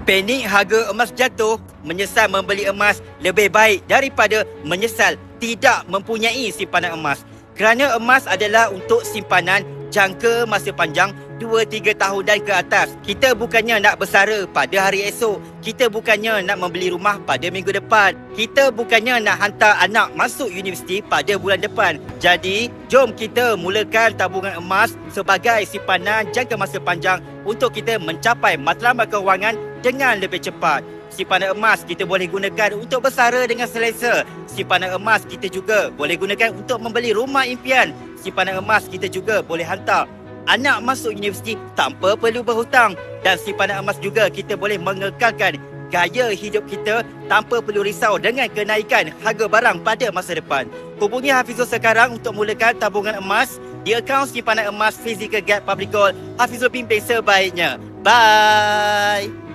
Panik harga emas jatuh, menyesal membeli emas lebih baik daripada menyesal tidak mempunyai simpanan emas. Kerana emas adalah untuk simpanan jangka masa panjang 2-3 tahun dan ke atas. Kita bukannya nak bersara pada hari esok. Kita bukannya nak membeli rumah pada minggu depan. Kita bukannya nak hantar anak masuk universiti pada bulan depan. Jadi, jom kita mulakan tabungan emas sebagai simpanan jangka masa panjang untuk kita mencapai matlamat kewangan dengan lebih cepat. Simpanan emas kita boleh gunakan untuk bersara dengan selesa. Simpanan emas kita juga boleh gunakan untuk membeli rumah impian. Simpanan emas kita juga boleh hantar anak masuk universiti tanpa perlu berhutang. Dan simpanan emas juga kita boleh mengekalkan gaya hidup kita tanpa perlu risau dengan kenaikan harga barang pada masa depan. Hubungi Hafizul sekarang untuk mulakan tabungan emas di akaun simpanan emas Physical Gap Public Gold. Hafizul pimpin sebaiknya. Bye!